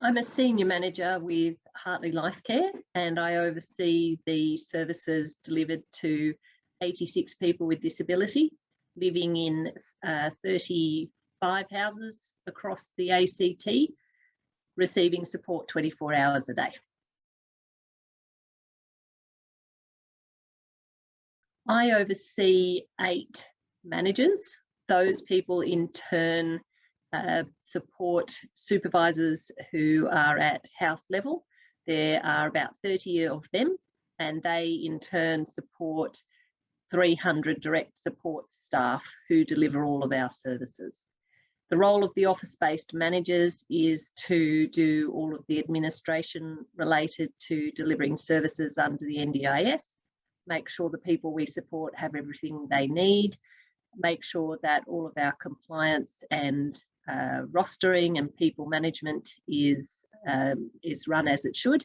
I'm a senior manager with Hartley Life Care, and I oversee the services delivered to 86 people with disability living in 35 houses across the ACT, receiving support 24 hours a day. I oversee 8 managers. Those people in turn support supervisors who are at house level. There are about 30 of them, and they in turn support 300 direct support staff who deliver all of our services. The role of the office-based managers is to do all of the administration related to delivering services under the NDIS, make sure the people we support have everything they need, make sure that all of our compliance and rostering and people management is run as it should.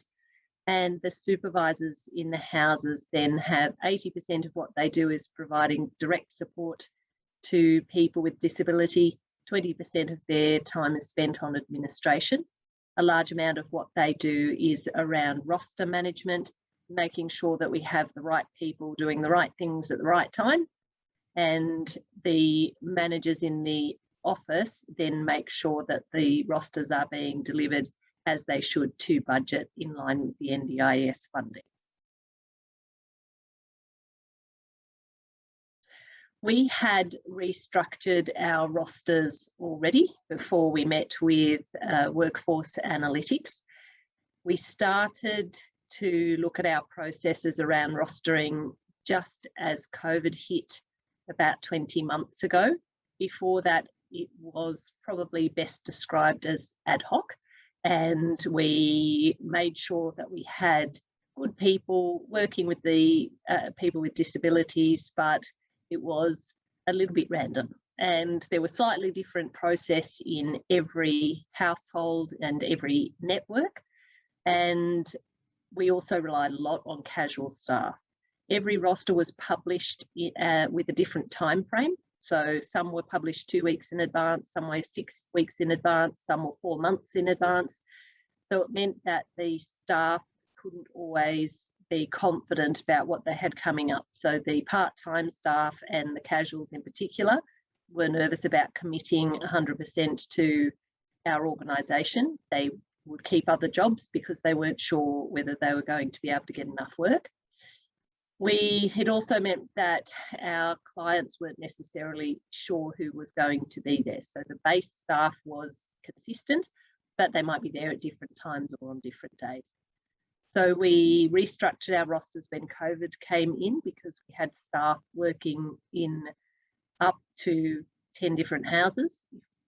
And the supervisors in the houses then have 80% of what they do is providing direct support to people with disability. 20% of their time is spent on administration. A large amount of what they do is around roster management, making sure that we have the right people doing the right things at the right time. And the managers in the office then make sure that the rosters are being delivered as they should to budget in line with the NDIS funding. We had restructured our rosters already before we met with workforce analytics. We started to look at our processes around rostering just as COVID hit about 20 months ago. Before that, it was probably best described as ad hoc, and we made sure that we had good people working with the people with disabilities, but it was a little bit random, and there was slightly different process in every household and every network, and we also relied a lot on casual staff. Every roster was published with a different time frame. So some were published 2 weeks in advance, some were 6 weeks in advance, some were 4 months in advance. So it meant that the staff couldn't always be confident about what they had coming up. So the part-time staff and the casuals in particular were nervous about committing 100% to our organisation. They would keep other jobs because they weren't sure whether they were going to be able to get enough work. It also meant that our clients weren't necessarily sure who was going to be there. So the base staff was consistent, but they might be there at different times or on different days. So we restructured our rosters when COVID came in because we had staff working in up to 10 different houses.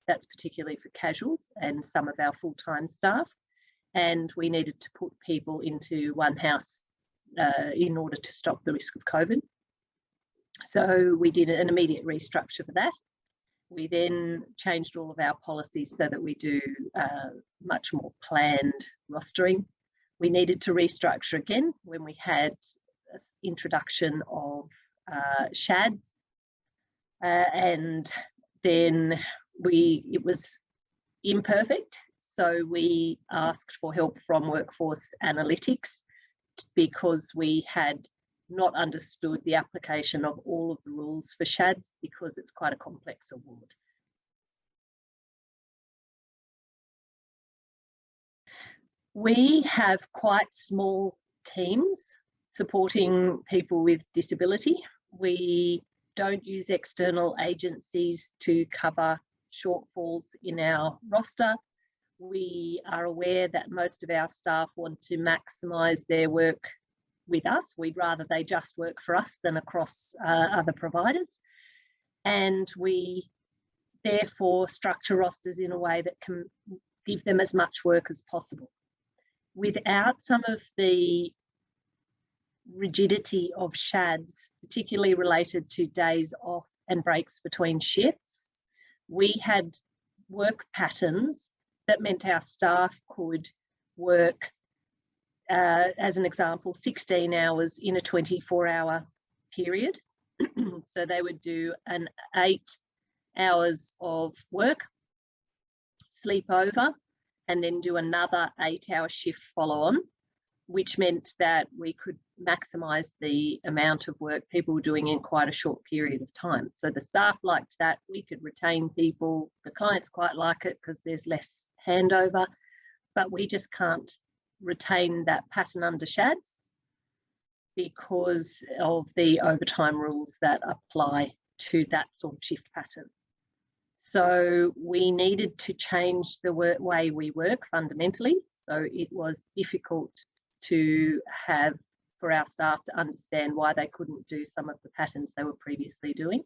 That's particularly for casuals and some of our full-time staff. And we needed to put people into one house in order to stop the risk of COVID. So we did an immediate restructure for that. We then changed all of our policies so that we do much more planned rostering. We needed to restructure again when we had introduction of SCHADS, and then it was imperfect. So we asked for help from workforce analytics because we had not understood the application of all of the rules for SCHADS because it's quite a complex award. We have quite small teams supporting people with disability. We don't use external agencies to cover shortfalls in our roster. We are aware that most of our staff want to maximise their work with us. We'd rather they just work for us than across other providers. And we therefore structure rosters in a way that can give them as much work as possible. Without some of the rigidity of SCHADS, particularly related to days off and breaks between shifts, we had work patterns that meant our staff could work, as an example, 16 hours in a 24-hour period. So they would do an 8 hours of work, sleep over, and then do another 8-hour shift follow on, which meant that we could maximise the amount of work people were doing in quite a short period of time. So the staff liked that. We could retain people. The clients quite like it because there's less handover, but we just can't retain that pattern under SCHADS because of the overtime rules that apply to that sort of shift pattern. So we needed to change the way we work fundamentally. So it was difficult for our staff to understand why they couldn't do some of the patterns they were previously doing.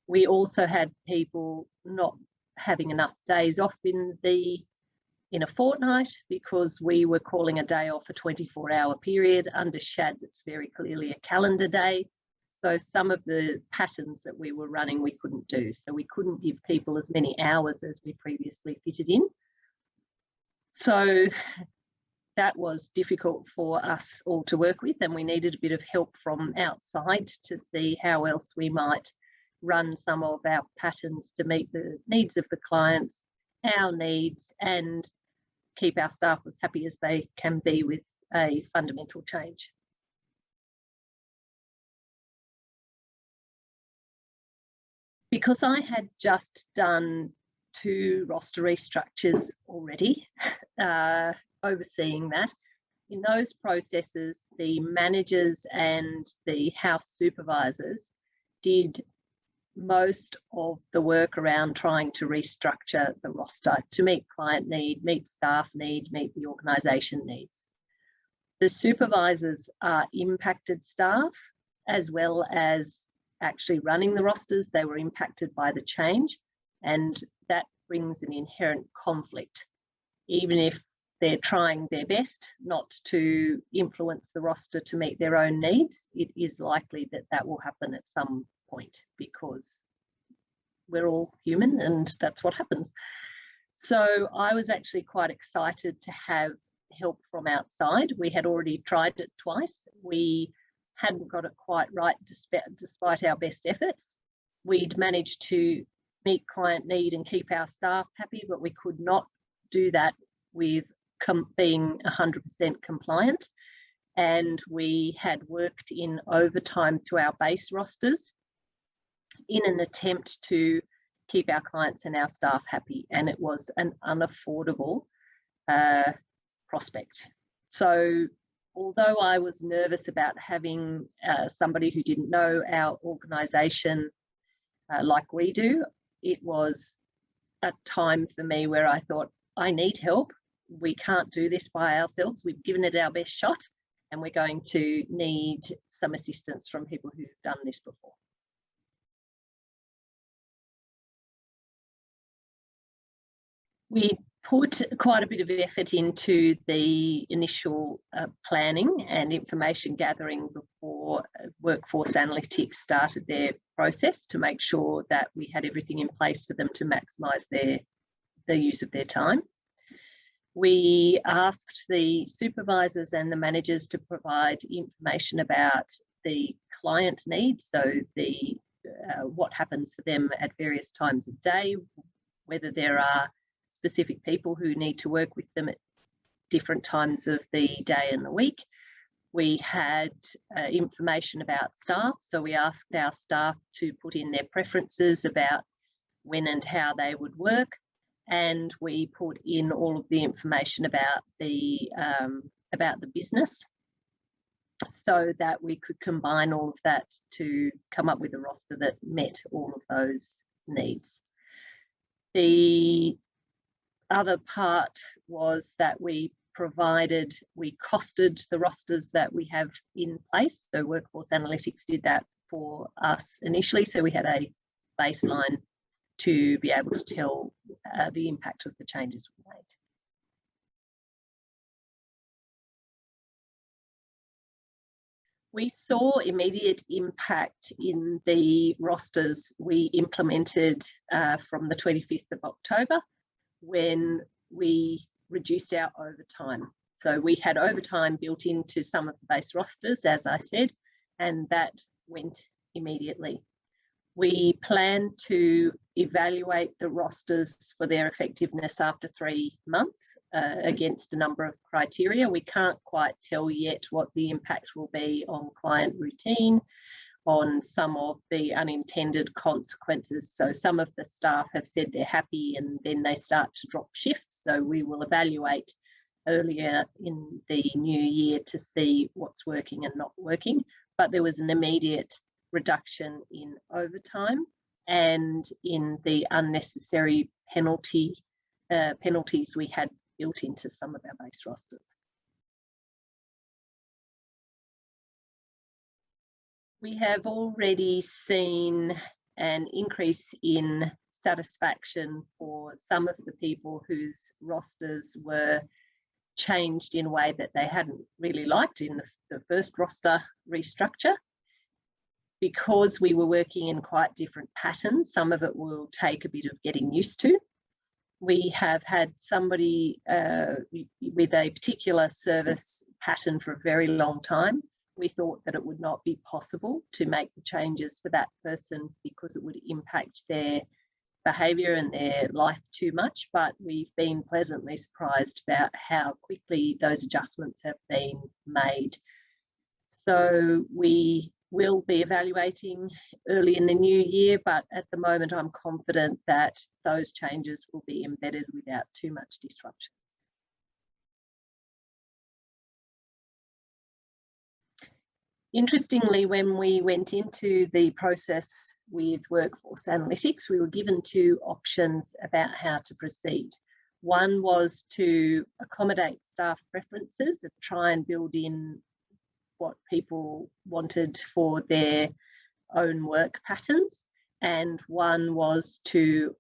We also had people not having enough days off in a fortnight because we were calling a day off a 24-hour period. Under SCHADS, it's very clearly a calendar day. So some of the patterns that we were running, we couldn't do. So we couldn't give people as many hours as we previously fitted in. So that was difficult for us all to work with, and we needed a bit of help from outside to see how else we might run some of our patterns to meet the needs of the clients, our needs, and keep our staff as happy as they can be with a fundamental change. Because I had just done 2 roster restructures already, overseeing that, in those processes, the managers and the house supervisors did most of the work around trying to restructure the roster to meet client need, meet staff need, meet the organisation needs. The supervisors are impacted staff as well as actually running the rosters. They were impacted by the change, and that brings an inherent conflict. Even if they're trying their best not to influence the roster to meet their own needs, it is likely that that will happen at some point because we're all human and that's what happens. So I was actually quite excited to have help from outside. We had already tried it twice. We hadn't got it quite right despite our best efforts. We'd managed to meet client need and keep our staff happy, but we could not do that with being 100% compliant. And we had worked in overtime to our base rosters in an attempt to keep our clients and our staff happy. And it was an unaffordable prospect. So although I was nervous about having somebody who didn't know our organisation like we do, it was a time for me where I thought, I need help. We can't do this by ourselves. We've given it our best shot, and we're going to need some assistance from people who've done this before. We put quite a bit of effort into the initial planning and information gathering before Workforce Analytics started their process to make sure that we had everything in place for them to maximise the use of their time. We asked the supervisors and the managers to provide information about the client needs, so what happens for them at various times of day, whether there are specific people who need to work with them at different times of the day and the week. We had information about staff, so we asked our staff to put in their preferences about when and how they would work, and we put in all of the information about the business so that we could combine all of that to come up with a roster that met all of those needs. The other part was that we costed the rosters that we have in place. So Workforce Analytics did that for us initially. So we had a baseline to be able to tell the impact of the changes we made. We saw immediate impact in the rosters we implemented from the 25th of October when we reduced our overtime. So we had overtime built into some of the base rosters, as I said, and that went immediately. We plan to evaluate the rosters for their effectiveness after 3 months against a number of criteria. We can't quite tell yet what the impact will be on client routine, on some of the unintended consequences. So some of the staff have said they're happy and then they start to drop shifts. So we will evaluate earlier in the new year to see what's working and not working. But there was an immediate reduction in overtime and in the unnecessary penalties we had built into some of our base rosters. We have already seen an increase in satisfaction for some of the people whose rosters were changed in a way that they hadn't really liked in the first roster restructure. Because we were working in quite different patterns, some of it will take a bit of getting used to. We have had somebody with a particular service pattern for a very long time. We thought that it would not be possible to make the changes for that person because it would impact their behaviour and their life too much, but we've been pleasantly surprised about how quickly those adjustments have been made. So we will be evaluating early in the new year, but at the moment I'm confident that those changes will be embedded without too much disruption. Interestingly, when we went into the process with workforce analytics, we were given 2 options about how to proceed. One was to accommodate staff preferences and try and build in what people wanted for their own work patterns, and one was to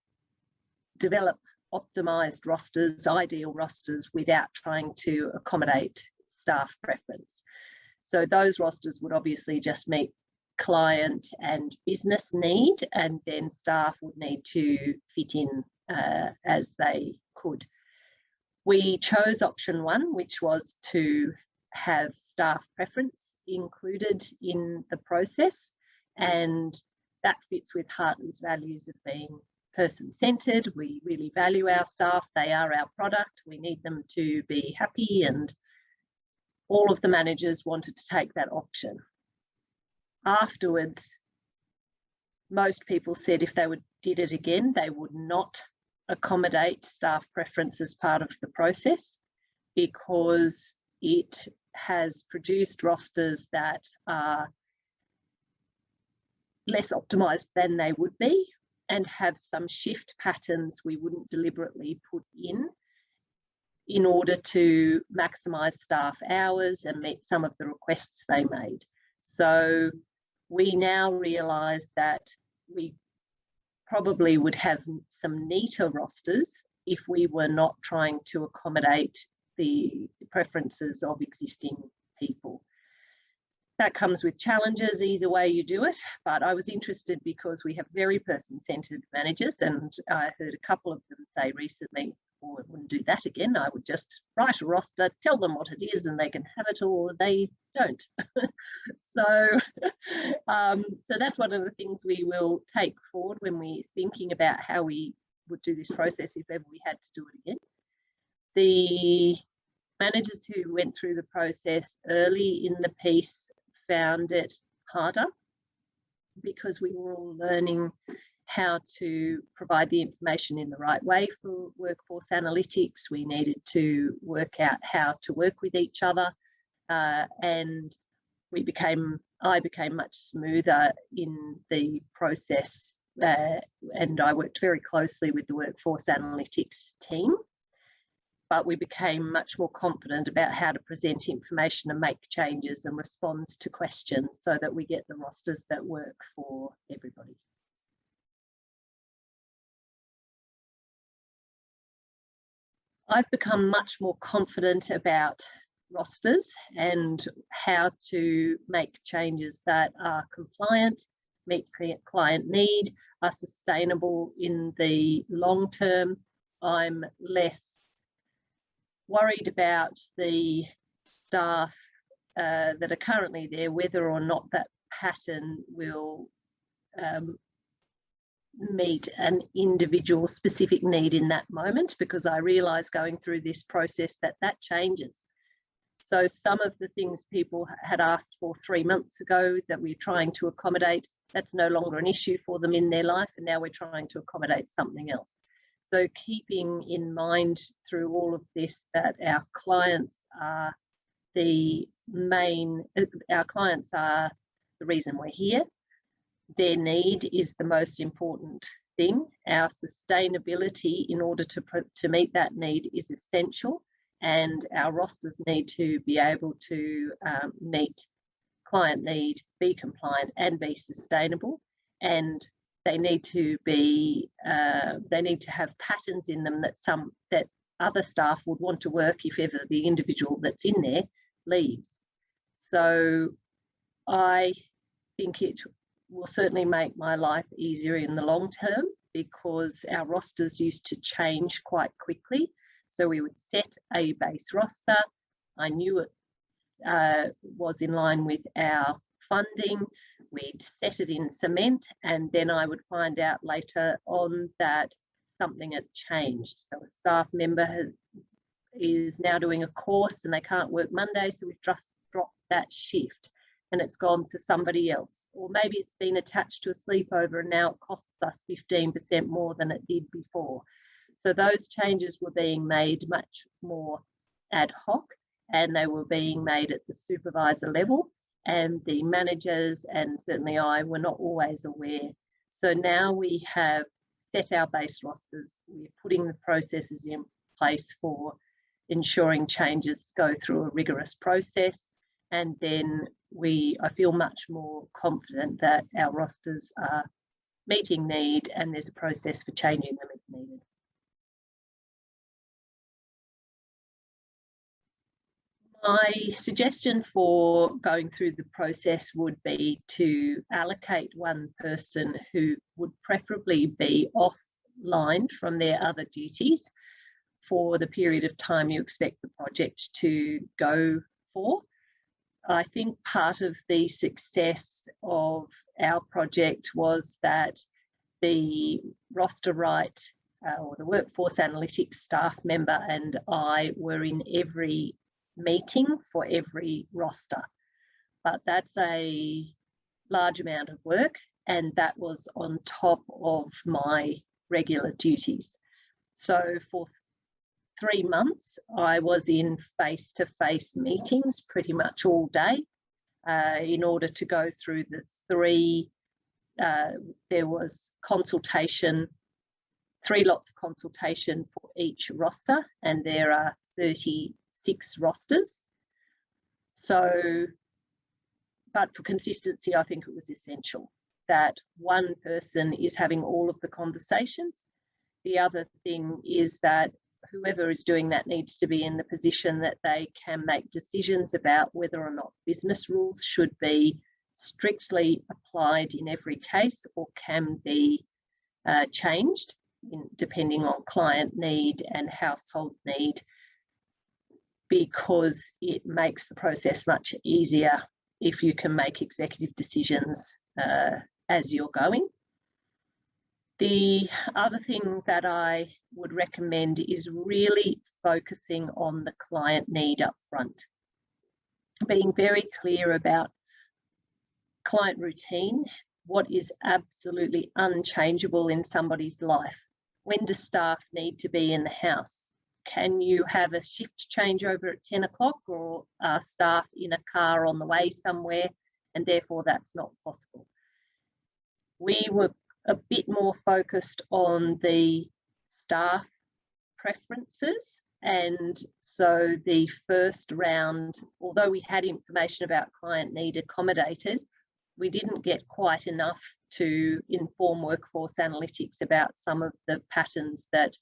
develop optimised rosters, ideal rosters, without trying to accommodate staff preference. So those rosters would obviously just meet client and business need, and then staff would need to fit in as they could. We chose option 1, which was to have staff preference included in the process, and that fits with Hartley's values of being person-centred. We really value our staff. They are our product. We need them to be happy, and all of the managers wanted to take that option. Afterwards, most people said if they did it again, they would not accommodate staff preference as part of the process because it has produced rosters that are less optimised than they would be and have some shift patterns we wouldn't deliberately put in order to maximise staff hours and meet some of the requests they made. So we now realise that we probably would have some neater rosters if we were not trying to accommodate the preferences of existing people. That comes with challenges either way you do it, but I was interested because we have very person-centred managers, and I heard a couple of them say recently, oh, I wouldn't do that again. I would just write a roster, tell them what it is, and they can have it or they don't. So that's one of the things we will take forward when we're thinking about how we would do this process if ever we had to do it again. The managers who went through the process early in the piece found it harder because we were all learning how to provide the information in the right way for workforce analytics. We needed to work out how to work with each other, and I became much smoother in the process, and I worked very closely with the workforce analytics team. But we became much more confident about how to present information and make changes and respond to questions so that we get the rosters that work for everybody. I've become much more confident about rosters and how to make changes that are compliant, meet client need, are sustainable in the long term. I'm less worried about the staff that are currently there, whether or not that pattern will meet an individual specific need in that moment, because I realised going through this process that changes. So some of the things people had asked for 3 months ago that we're trying to accommodate, that's no longer an issue for them in their life, and now we're trying to accommodate something else. So keeping in mind through all of this that our clients are the reason we're here. Their need is the most important thing. Our sustainability in order to meet that need is essential, and our rosters need to be able to meet client need, be compliant and be sustainable, and they need to have patterns in them that other staff would want to work if ever the individual that's in there leaves. So I think it will certainly make my life easier in the long term, because our rosters used to change quite quickly. So we would set a base roster. I knew it was in line with our funding. We'd set it in cement, and then I would find out later on that something had changed. So a staff member is now doing a course and they can't work Monday, so we've just dropped that shift and it's gone to somebody else. Or maybe it's been attached to a sleepover and now it costs us 15% more than it did before. So those changes were being made much more ad hoc, and they were being made at the supervisor level, and the managers and certainly I were not always aware. So now we have set our base rosters. We're putting the processes in place for ensuring changes go through a rigorous process, and then I feel much more confident that our rosters are meeting need and there's a process for changing them if needed. My suggestion for going through the process would be to allocate one person who would preferably be offline from their other duties for the period of time you expect the project to go for. I think part of the success of our project was that the roster write or the workforce analytics staff member and I were in every meeting for every roster, but that's a large amount of work, and that was on top of my regular duties. So for 3 months I was in face-to-face meetings pretty much all day in order to go through the there was consultation, 3 lots of consultation for each roster, and there are 36 rosters. So, but for consistency, I think it was essential that one person is having all of the conversations. The other thing is that whoever is doing that needs to be in the position that they can make decisions about whether or not business rules should be strictly applied in every case or can be changed depending on client need and household need, because it makes the process much easier if you can make executive decisions as you're going. The other thing that I would recommend is really focusing on the client need up front, being very clear about client routine, what is absolutely unchangeable in somebody's life. When do staff need to be in the house? Can you have a shift changeover at 10 o'clock, or are staff in a car on the way somewhere and therefore that's not possible? We were a bit more focused on the staff preferences, and so the first round, although we had information about client need accommodated, we didn't get quite enough to inform workforce analytics about some of the patterns that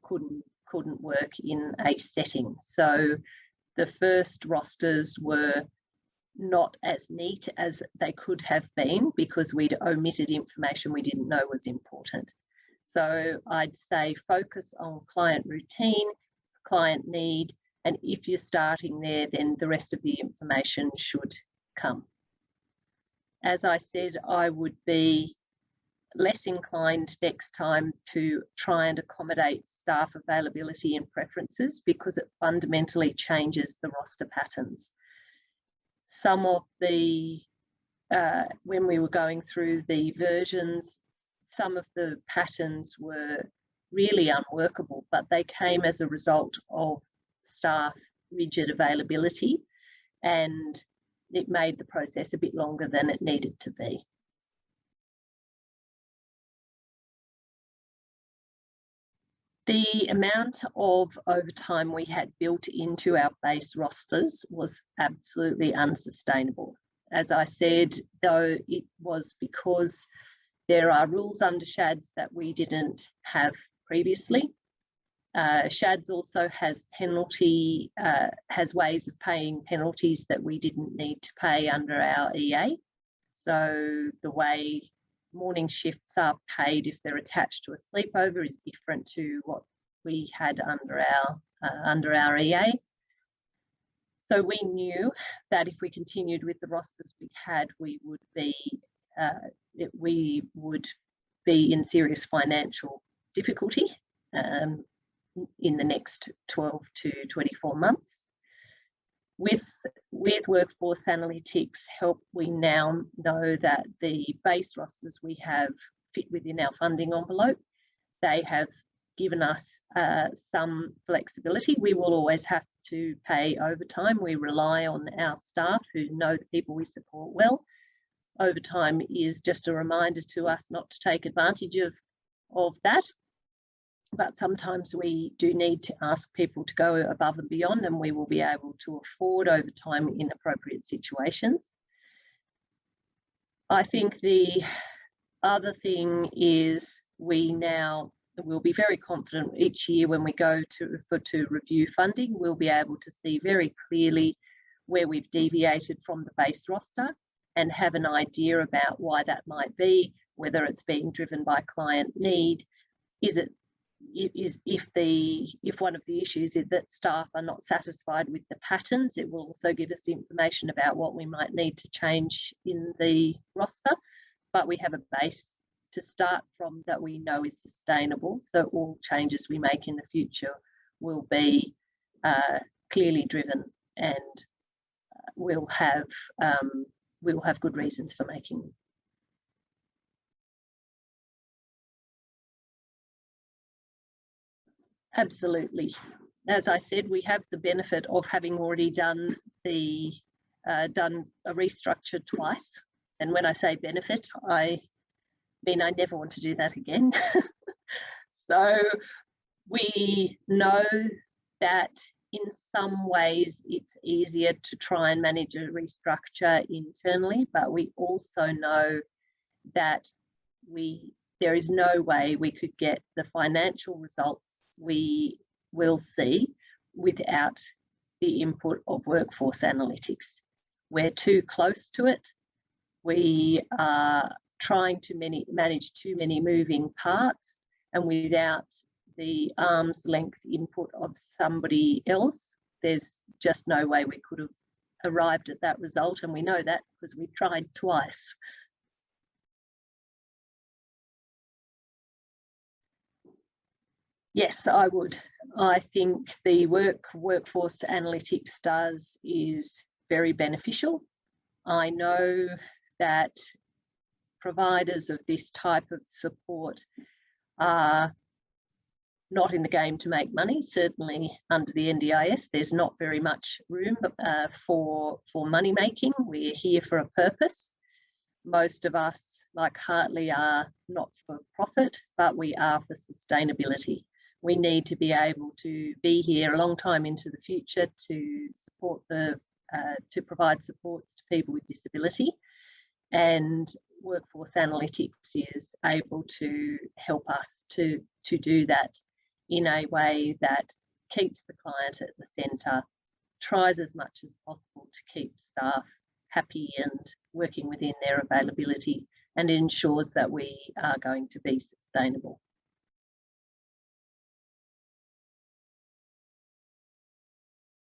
couldn't work in a setting. So the first rosters were not as neat as they could have been because we'd omitted information we didn't know was important. So I'd say focus on client routine, client need, and if you're starting there, then the rest of the information should come. As I said, I would be less inclined next time to try and accommodate staff availability and preferences, because it fundamentally changes the roster patterns. Some of the, when we were going through the versions, some of the patterns were really unworkable, but they came as a result of staff rigid availability, and it made the process a bit longer than it needed to be. The amount of overtime we had built into our base rosters was absolutely unsustainable. As I said, though, it was because there are rules under SCHADS that we didn't have previously. SCHADS also has has ways of paying penalties that we didn't need to pay under our EA. So the way morning shifts are paid if they're attached to a sleepover is different to what we had under our EA. So we knew that if we continued with the rosters we had, we would be in serious financial difficulty in the next 12 to 24 months. With Workforce Analytics help, we now know that the base rosters we have fit within our funding envelope. They have given us some flexibility. We will always have to pay overtime. We rely on our staff who know the people we support well. Overtime is just a reminder to us not to take advantage of that. But sometimes we do need to ask people to go above and beyond, and we will be able to afford overtime in appropriate situations. I think the other thing is we now will be very confident each year when we go to review funding, we'll be able to see very clearly where we've deviated from the base roster and have an idea about why that might be, whether it's being driven by client need. If one of the issues is that staff are not satisfied with the patterns, it will also give us information about what we might need to change in the roster. But we have a base to start from that we know is sustainable, so all changes we make in the future will be clearly driven, and we'll have good reasons for making them. Absolutely. As I said, we have the benefit of having already done a restructure twice. And when I say benefit, I mean I never want to do that again. So we know that in some ways it's easier to try and manage a restructure internally, but we also know that there is no way we could get the financial results we will see without the input of Workforce Analytics. We're too close to it. We are trying to manage too many moving parts, and without the arm's length input of somebody else, there's just no way we could have arrived at that result, and we know that because we tried twice. Yes, I would. I think the Workforce Analytics does is very beneficial. I know that providers of this type of support are not in the game to make money. Certainly under the NDIS, there's not very much room for money making. We're here for a purpose. Most of us, like Hartley, are not for profit, but we are for sustainability. We need to be able to be here a long time into the future to support to provide supports to people with disability, and Workforce Analytics is able to help us to do that in a way that keeps the client at the centre, tries as much as possible to keep staff happy and working within their availability, and ensures that we are going to be sustainable.